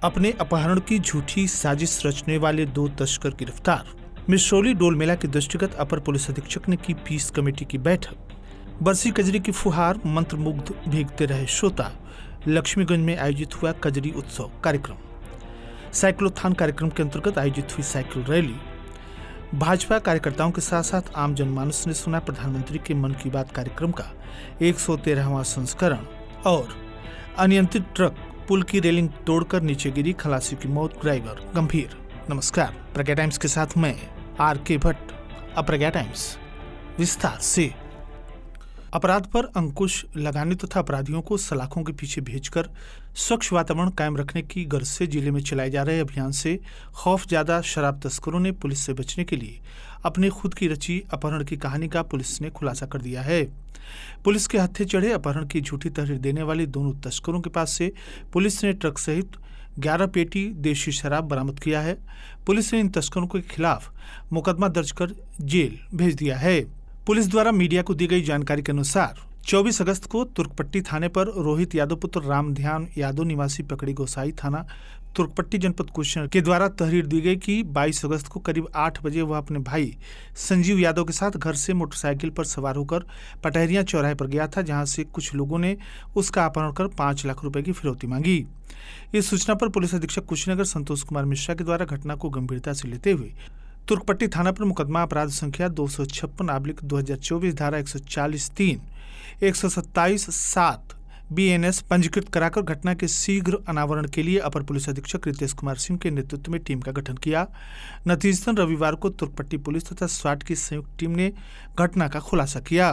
अपने अपहरण की झूठी साजिश रचने वाले 2 तस्कर गिरफ्तार। मिश्रौली डोल मेला के दृष्टिगत अपर पुलिस अधीक्षक ने की पीस कमेटी की बैठक। बरसी कजरी की फुहार, मंत्रमुग्ध भीगते रहे श्रोता। लक्ष्मीगंज में आयोजित हुआ कजरी उत्सव कार्यक्रम। साइक्लोथॉन कार्यक्रम के अंतर्गत आयोजित हुई साइकिल रैली। भाजपा कार्यकर्ताओं के साथ साथ आम जनमानस ने सुना प्रधानमंत्री के मन की बात कार्यक्रम का 113वां संस्करण। और अनियंत्रित ट्रक पुल की रेलिंग तोड़कर नीचे गिरी, खलासी की मौत, ड्राइवर गंभीर। नमस्कार, प्रज्ञा टाइम्स के साथ मैं आर.के. भट्ट। अब प्रज्ञा टाइम्स विस्तार से। अपराध पर अंकुश लगाने तथा अपराधियों को सलाखों के पीछे भेजकर स्वच्छ वातावरण कायम रखने की गर्ज से जिले में चलाए जा रहे अभियान से खौफजदा शराब तस्करों ने पुलिस से बचने के लिए अपने खुद की रची अपहरण की कहानी का पुलिस ने खुलासा कर दिया है। पुलिस के हत्थे चढ़े अपहरण की झूठी तहरीर देने वाले दोनों तस्करों के पास से पुलिस ने ट्रक सहित 11 पेटी देशी शराब बरामद किया है। पुलिस ने इन तस्करों के खिलाफ मुकदमा दर्ज कर जेल भेज दिया है। पुलिस द्वारा मीडिया को दी गई जानकारी के अनुसार 24 अगस्त को तुर्कपट्टी थाने पर रोहित यादव पुत्र रामध्यान यादव निवासी पकड़ी गोसाई थाना तुर्कपट्टी जनपद कुशीनगर के द्वारा तहरीर दी गई कि 22 अगस्त को करीब 8 बजे वह अपने भाई संजीव यादव के साथ घर से मोटरसाइकिल पर सवार होकर पटहरिया चौराहे पर गया था, जहां से कुछ लोगों ने उसका अपहरण कर 5 लाख रुपए की फिरौती मांगी। इस सूचना पर पुलिस अधीक्षक कुशीनगर संतोष कुमार मिश्रा के द्वारा घटना को गंभीरता से लेते हुए तुर्कपट्टी थाना पर मुकदमा अपराध संख्या 256/2024 धारा 140(3) 127(7) BNS पंजीकृत कराकर घटना के शीघ्र अनावरण के लिए अपर पुलिस अधीक्षक रितेश कुमार सिंह के नेतृत्व में टीम का गठन किया। नतीजतन रविवार को तुर्कपट्टी पुलिस तथा स्वाट की संयुक्त टीम ने घटना का खुलासा किया।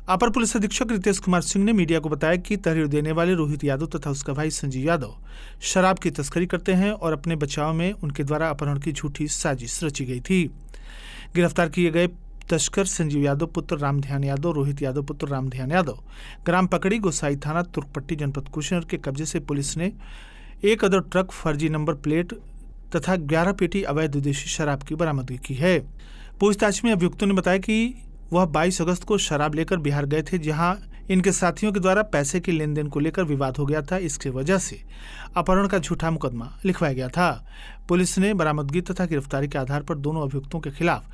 अपर पुलिस अधीक्षक रितेश कुमार सिंह ने मीडिया को बताया कि तहरीर देने वाले रोहित यादव तथा उसका भाई संजीव यादव शराब की तस्करी करते हैं और अपने बचाव में उनके द्वारा अपहरण की झूठी साजिश रची गई थी। गिरफ्तार किए गए तस्कर संजीव यादव पुत्र रामध्यान यादव, रोहित यादव पुत्र रामध्यान यादव, ग्राम पकड़ी गोसाई थाना तुर्कपट्टी जनपद कुशीनगर के कब्जे से पुलिस ने 1 अदर ट्रक, फर्जी नंबर प्लेट तथा 11 पेटी अवैध विदेशी शराब की बरामदगी की है। पूछताछ में अभियुक्तों ने बताया कि वह 22 अगस्त को शराब लेकर बिहार गए थे, जहां इनके साथियों के द्वारा पैसे के लेन देन को लेकर विवाद हो गया था। इसकी वजह से अपहरण का झूठा मुकदमा लिखवाया गया था। पुलिस ने बरामदगी तथा गिरफ्तारी के आधार पर दोनों अभियुक्तों के खिलाफ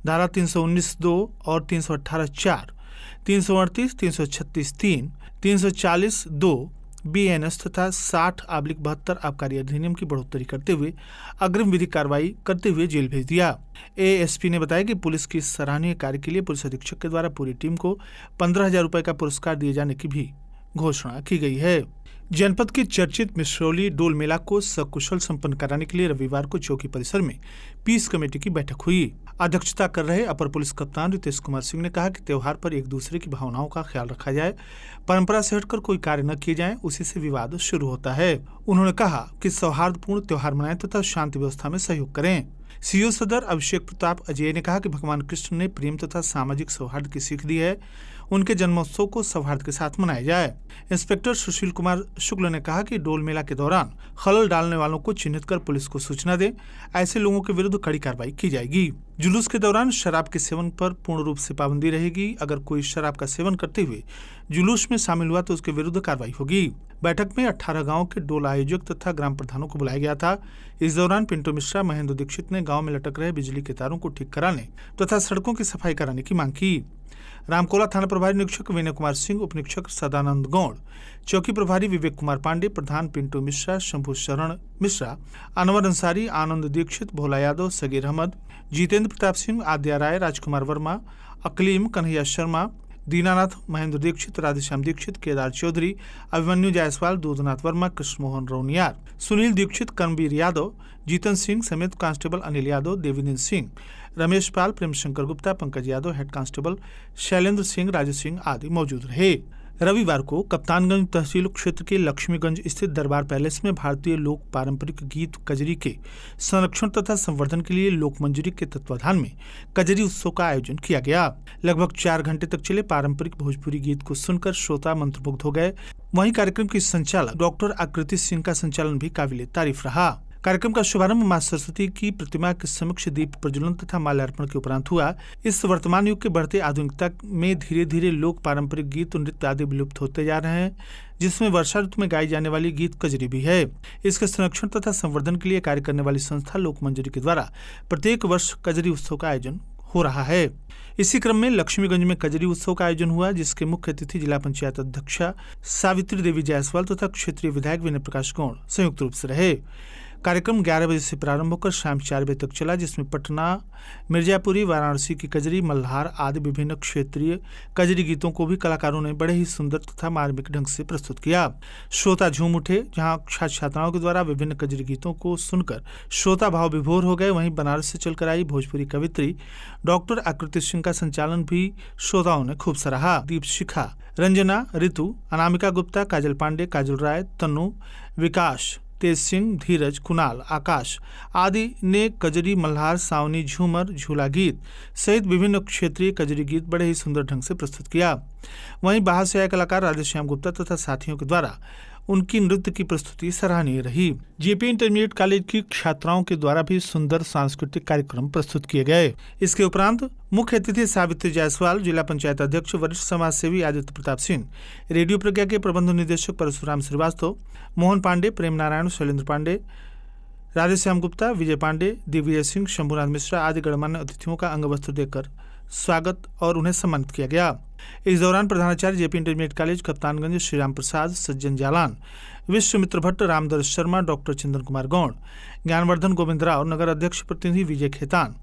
धारा 319(2) और 318(4), 338, 336(3), 340(2) BNS तथा 60/72 आबकारी अधिनियम की बढ़ोतरी करते हुए अग्रिम विधिक कार्रवाई करते हुए जेल भेज दिया। ASP ने बताया कि पुलिस की सराहनीय कार्य के लिए पुलिस अधीक्षक के द्वारा पूरी टीम को 15,000 रुपए का पुरस्कार दिए जाने की भी घोषणा की गई है। जनपद के चर्चित मिश्रौली डोल मेला को सकुशल संपन्न कराने के लिए रविवार को चौकी परिसर में पीस कमेटी की बैठक हुई। अध्यक्षता कर रहे अपर पुलिस कप्तान रितेश कुमार सिंह ने कहा कि त्योहार पर एक दूसरे की भावनाओं का ख्याल रखा जाए, परंपरा से हटकर कोई कार्य न किए जाए, उसी से विवाद शुरू होता है। उन्होंने कहा कि सौहार्दपूर्ण त्योहार मनाएं तथा शांति व्यवस्था में सहयोग करें। सीओ सदर अभिषेक प्रताप अजय ने कहा कि भगवान कृष्ण ने प्रेम तथा सामाजिक सौहार्द की सीख दी है, उनके जन्मोत्सव को सौहार्द के साथ मनाया जाए। इंस्पेक्टर सुशील कुमार शुक्ल ने कहा कि डोल मेला के दौरान खलल डालने वालों को चिन्हित कर पुलिस को सूचना दें, ऐसे लोगों के विरुद्ध कड़ी कार्रवाई की जाएगी। जुलूस के दौरान शराब के सेवन पर पूर्ण रूप से पाबंदी रहेगी। अगर कोई शराब का सेवन करते हुए जुलूस में शामिल हुआ तो उसके विरुद्ध कार्रवाई होगी। बैठक में 18 गांव के डोल आयोजक तथा ग्राम प्रधानों को बुलाया गया था। इस दौरान पिंटू मिश्रा, महेंद्र दीक्षित ने गांव में लटक रहे बिजली के तारों को ठीक कराने तथा सड़कों की सफाई कराने की मांग की। रामकोला थाना प्रभारी निरीक्षक विनय कुमार सिंह, उप निरीक्षक सदानंद गौड़, चौकी प्रभारी विवेक कुमार पांडे, प्रधान पिंटू मिश्रा, शंभू शरण मिश्रा, अनवर अंसारी, आनंद दीक्षित, भोला यादव, सगीर अहमद, जितेंद्र प्रताप सिंह, आद्या राय, राजकुमार वर्मा, अकलीम, कन्हैया शर्मा, दीनानाथ, महेंद्र दीक्षित, राधेश्याम दीक्षित, केदार चौधरी, अभिमन्यु जायसवाल, दूधनाथ वर्मा, कृष्णमोहन रौनियार, सुनील दीक्षित, कर्मवीर यादव, जीतन सिंह समेत कांस्टेबल अनिल यादव, देविंद्र सिंह, रमेश पाल, प्रेम शंकर गुप्ता, पंकज यादव, हेड कांस्टेबल शैलेंद्र सिंह, राजेश सिंह आदि मौजूद रहे। रविवार को कप्तानगंज तहसील क्षेत्र के लक्ष्मीगंज स्थित दरबार पैलेस में भारतीय लोक पारंपरिक गीत कजरी के संरक्षण तथा संवर्धन के लिए लोक मंजरी के तत्वाधान में कजरी उत्सव का आयोजन किया गया। लगभग 4 घंटे तक चले पारंपरिक भोजपुरी गीत को सुनकर श्रोता मंत्रमुग्ध हो गए। वहीं कार्यक्रम की संचालक डॉक्टर आकृति सिंह का संचालन भी काबिले तारीफ रहा। कार्यक्रम का शुभारंभ मां सरस्वती की प्रतिमा के समक्ष दीप प्रज्वलन तथा माल्यार्पण के उपरांत हुआ। इस वर्तमान युग के बढ़ते आधुनिकता में धीरे धीरे लोक पारंपरिक गीत और नृत्य आदि विलुप्त होते जा रहे हैं, जिसमें वर्षा ऋतु में गाई जाने वाली गीत कजरी भी है। इसके संरक्षण तथा संवर्धन के लिए कार्य करने वाली संस्था लोक मंजरी के द्वारा प्रत्येक वर्ष कजरी उत्सव का आयोजन हो रहा है। इसी क्रम में लक्ष्मीगंज में कजरी उत्सव का आयोजन हुआ, जिसके मुख्य अतिथि जिला पंचायत अध्यक्षा सावित्री देवी जायसवाल तथा क्षेत्रीय विधायक विनय प्रकाश गौड़ संयुक्त रूप से रहे। कार्यक्रम 11 बजे से प्रारंभ होकर शाम 4 बजे तक चला, जिसमें पटना, मिर्जापुरी, वाराणसी की कजरी, मल्हार आदि विभिन्न क्षेत्रीय कजरी गीतों को भी कलाकारों ने बड़े ही सुंदर तथा मार्मिक ढंग से प्रस्तुत किया। श्रोता झूम उठे। जहां छात्र छात्राओं के द्वारा विभिन्न कजरी गीतों को सुनकर श्रोता भाव विभोर हो गए, वहीं बनारस से चलकर आई भोजपुरी कवित्री डॉक्टर आकृति सिंह का संचालन भी श्रोताओं ने खूब सराहा। दीप शिखा, रंजना, ऋतु, अनामिका गुप्ता, काजल पांडे, काजल राय, तन्नू, विकास, तेज सिंह, धीरज, कुणाल, आकाश आदि ने कजरी, मल्हार, सावनी, झूमर, झूला गीत सहित विभिन्न क्षेत्रीय कजरी गीत बड़े ही सुंदर ढंग से प्रस्तुत किया। वहीं बाहर से आए कलाकार राधेश्याम गुप्ता तथा साथियों के द्वारा उनकी नृत्य की प्रस्तुति सराहनीय रही। जेपी इंटरमीडिएट कॉलेज की छात्राओं के द्वारा भी सुंदर सांस्कृतिक कार्यक्रम प्रस्तुत किए गए। इसके उपरांत मुख्य अतिथि सावित्री जायसवाल, जिला पंचायत अध्यक्ष वरिष्ठ समाज सेवी आदित्य प्रताप सिंह, रेडियो प्रज्ञा के प्रबंध निदेशक परशुराम श्रीवास्तव, मोहन पांडे, प्रेम नारायण, शैलेंद्र पांडे, राधेश्याम गुप्ता, विजय पांडे, दिग्विजय सिंह, शंभुनाथ मिश्रा आदि गणमान्य अतिथियों का अंग वस्त्र देकर स्वागत और उन्हें सम्मानित किया गया। इस दौरान प्रधानाचार्य JP intermediate college Kaptanganj Shriram Prasad, Sajjan Jalan, Vishwamitra Bhatt, Ramdarsh Sharma, doctor Chandan Kumar Gaur, Gyanvardhan Govind Rao, नगर अध्यक्ष प्रतिनिधि विजय खेतान,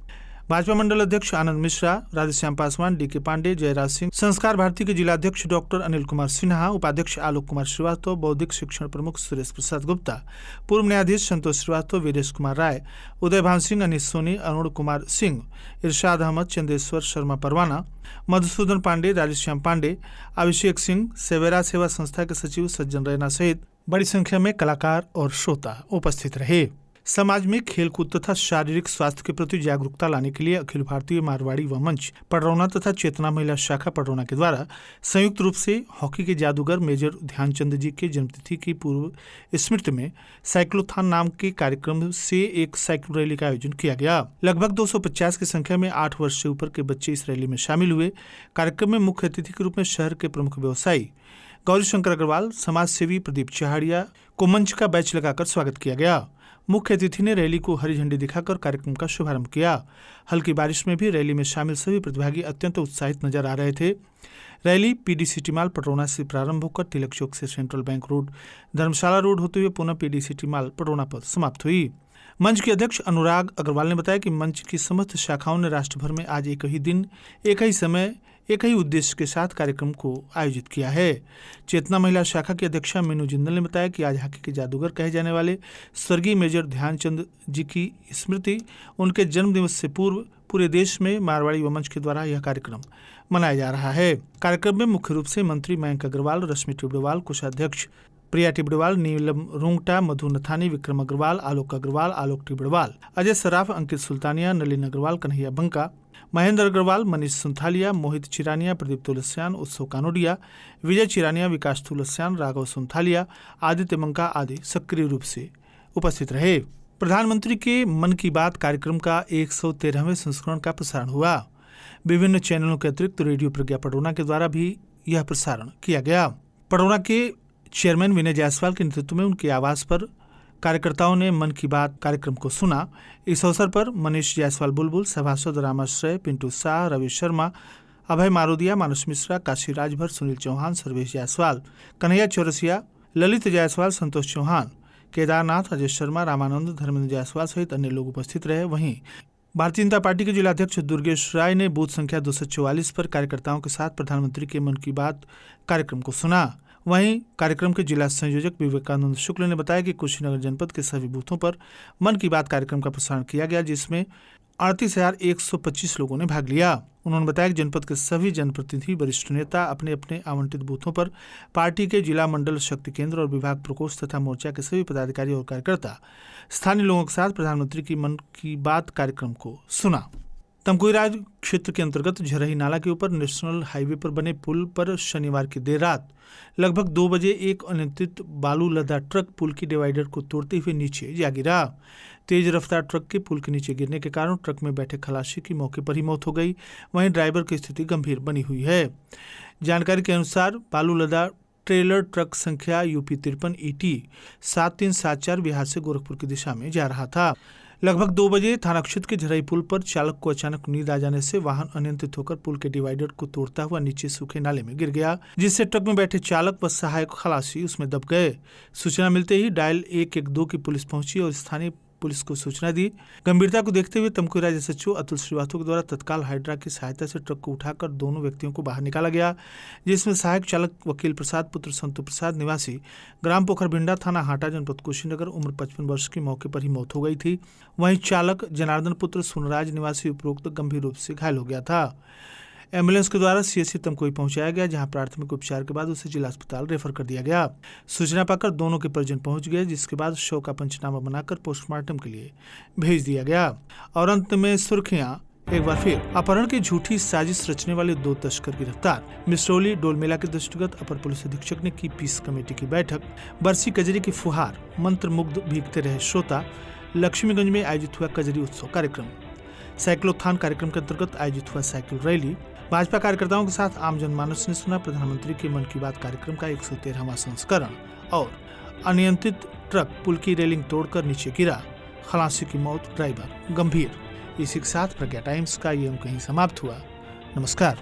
भाजपा मंडल अध्यक्ष आनंद मिश्रा, राधेश्याम पासवान, डी के पांडे, जयराज सिंह, संस्कार भारती के जिलाध्यक्ष डॉक्टर अनिल कुमार सिन्हा, उपाध्यक्ष आलोक कुमार श्रीवास्तव, बौद्धिक शिक्षण प्रमुख सुरेश प्रसाद गुप्ता, पूर्व न्यायाधीश संतोष श्रीवास्तव, वीरेश कुमार राय, उदय भान सिंह, अनिश सोनी, अरुण कुमार सिंह, इरशाद अहमद, चंदेश्वर शर्मा परवाना, मधुसूदन पांडे, राजेश्याम पांडे, अभिषेक सिंह, सेवेरा सेवा संस्था के सचिव सज्जन रैना सहित बड़ी संख्या में कलाकार और श्रोता उपस्थित रहे। समाज में खेलकूद तथा शारीरिक स्वास्थ्य के प्रति जागरूकता लाने के लिए अखिल भारतीय मारवाड़ी व मंच पडरौना तथा चेतना महिला शाखा पडरौना के द्वारा संयुक्त रूप से हॉकी के जादूगर मेजर ध्यानचंद जी के जन्मतिथि की पूर्व स्मृति में साइक्लोथॉन नाम के कार्यक्रम से एक साइकिल रैली का आयोजन किया गया। लगभग 250 की संख्या में 8 वर्ष से ऊपर के बच्चे इस रैली में शामिल हुए। कार्यक्रम में मुख्य अतिथि के रूप में शहर के प्रमुख व्यवसायी गौरी शंकर अग्रवाल, समाज सेवी प्रदीप चहाड़िया को मंच का बैच लगाकर स्वागत किया गया। मुख्य अतिथि ने रैली को हरी झंडी दिखाकर कार्यक्रम का शुभारंभ किया। हल्की बारिश में भी रैली में शामिल सभी प्रतिभागी अत्यंत उत्साहित नजर आ रहे थे। Rally PD city mall Padrauna से प्रारंभ होकर तिलक चौक से सेंट्रल बैंक रोड, धर्मशाला रोड होते हुए पुनः पीडी सिटी मॉल पडरौना पर समाप्त हुई। मंच के अध्यक्ष अनुराग अग्रवाल ने बताया कि मंच की समस्त शाखाओं ने राष्ट्र भर में आज एक ही दिन, एक ही समय, एक ही उद्देश्य के साथ कार्यक्रम को आयोजित किया है। चेतना महिला शाखा की अध्यक्षा मीनू जिंदल ने बताया कि आज हॉकी के जादूगर कहे जाने वाले स्वर्गीय मेजर ध्यानचंद जी की स्मृति, उनके जन्म दिवस से पूर्व पूरे देश में मारवाड़ी व मंच के द्वारा यह कार्यक्रम मनाया जा रहा है। कार्यक्रम में मुख्य रूप से मंत्री मयंक अग्रवाल, रश्मि टिबड़ेवाल, कोषाध्यक्ष प्रिया टिबड़ेवाल, नीलम रुंगटा, मधु नथानी, विक्रम अग्रवाल, आलोक टिबड़ेवाल, अजय सराफ, अंकित सुल्तानिया, नलिन अग्रवाल, कन्हैया बंका, महेंद्र अग्रवाल, मनीष सुंथालिया, मोहित चिरानिया, प्रदीप तुलस्यान, उत्सव कानोडिया, विजय चिरानिया, विकास तुलस्यान, राघव सुंथालिया, आदित्य मंका आदि सक्रिय रूप से उपस्थित रहे। प्रधानमंत्री के मन की बात कार्यक्रम का 113वें संस्करण का प्रसारण हुआ। विभिन्न चैनलों के अतिरिक्त रेडियो प्रज्ञा पडरौना के द्वारा भी यह प्रसारण किया गया। पडरौना के चेयरमैन विनय जायसवाल के नेतृत्व में उनके आवास पर कार्यकर्ताओं ने मन की बात कार्यक्रम को सुना। इस अवसर पर मनीष जायसवाल बुलबुल, सभासद रामाश्रय, पिंटू शाह, रवि शर्मा, अभय मारोदिया, मानस मिश्रा, काशी राजभर, सुनील चौहान, सर्वेश जायसवाल, कन्हैया चौरसिया, ललित जायसवाल, संतोष चौहान, केदारनाथ, अजय शर्मा, रामानंद, धर्मेंद्र जायसवाल सहित अन्य लोग उपस्थित रहे। वहीं भारतीय जनता पार्टी के जिलाध्यक्ष दुर्गेश राय ने बूथ संख्या 244 पर कार्यकर्ताओं के साथ प्रधानमंत्री के मन की बात कार्यक्रम को सुना। वहीं कार्यक्रम के जिला संयोजक विवेकानंद शुक्ल ने बताया कि कुशीनगर जनपद के सभी बूथों पर मन की बात कार्यक्रम का प्रसारण किया गया, जिसमें 38,125 लोगों ने भाग लिया। उन्होंने बताया कि जनपद के सभी जनप्रतिनिधि, वरिष्ठ नेता अपने अपने आवंटित बूथों पर पार्टी के जिला मंडल शक्ति केंद्र और विभाग प्रकोष्ठ तथा मोर्चा के सभी पदाधिकारी और कार्यकर्ता स्थानीय लोगों के साथ प्रधानमंत्री की मन की बात कार्यक्रम को सुना। तमकुहीराज क्षेत्र के अंतर्गत झरही नाला के ऊपर नेशनल हाईवे पर बने पुल पर शनिवार की देर रात लगभग 2 बजे एक अनियंत्रित बालू लदा ट्रक पुल की डिवाइडर को तोड़ते हुए नीचे जा गिरा। तेज रफ्तार ट्रक के पुल के नीचे गिरने के कारण ट्रक में बैठे खलासी की मौके पर ही मौत हो गई। वहीं ड्राइवर की स्थिति गंभीर बनी हुई है। जानकारी के अनुसार बालू लदा ट्रेलर ट्रक संख्या यूपी 53 ET 7374 बिहार से गोरखपुर की दिशा में जा रहा था। लगभग 2 बजे थाना क्षेत्र के झरई पुल पर चालक को अचानक नींद आ जाने से वाहन अनियंत्रित होकर पुल के डिवाइडर को तोड़ता हुआ नीचे सूखे नाले में गिर गया, जिससे ट्रक में बैठे चालक व सहायक खलासी उसमें दब गए। सूचना मिलते ही डायल 112 की पुलिस पहुंची और स्थानीय पुलिस को सूचना दी। गंभीरता को देखते हुए तमकुहीराज SHO अतुल श्रीवास्तव के द्वारा तत्काल हाइड्रा की सहायता से ट्रक को उठाकर दोनों व्यक्तियों को बाहर निकाला गया, जिसमें सहायक चालक वकील प्रसाद पुत्र संतु प्रसाद निवासी ग्राम पोखरभिंडा थाना हाटा जनपद कुशीनगर उम्र 55 वर्ष की मौके पर ही मौत हो गई थी। वहीं चालक जनार्दन पुत्र सुनराज निवासी उपरोक्त गंभीर रूप से घायल हो गया था। एम्बुलेंस के द्वारा CHC तमकुही पहुंचाया गया, जहां प्राथमिक उपचार के बाद उसे जिला अस्पताल रेफर कर दिया गया। सूचना पाकर दोनों के परिजन पहुंच गए, जिसके बाद शव का पंचनामा बनाकर पोस्टमार्टम के लिए भेज दिया गया। और अंत में सुर्खियां एक बार फिर। अपहरण की झूठी साजिश रचने वाले 2 तस्कर गिरफ्तार। मिसरौली डोल मेला के दृष्टिगत अपर पुलिस अधीक्षक ने की पीस कमेटी की बैठक। बरसी कजरी की फुहार, मंत्र मुग्ध भीगते रहे श्रोता। लक्ष्मीगंज में आयोजित हुआ कजरी उत्सव कार्यक्रम। साइक्लोथॉन कार्यक्रम के अंतर्गत आयोजित हुआ साइकिल रैली। भाजपा कार्यकर्ताओं के साथ आम जनमानस ने सुना प्रधानमंत्री के मन की बात कार्यक्रम का 113वां संस्करण। और अनियंत्रित ट्रक पुल की रेलिंग तोड़कर नीचे गिरा, खलासी की मौत, ड्राइवर गंभीर। इसी के साथ प्रज्ञा टाइम्स का ये अंक कहीं समाप्त हुआ। नमस्कार।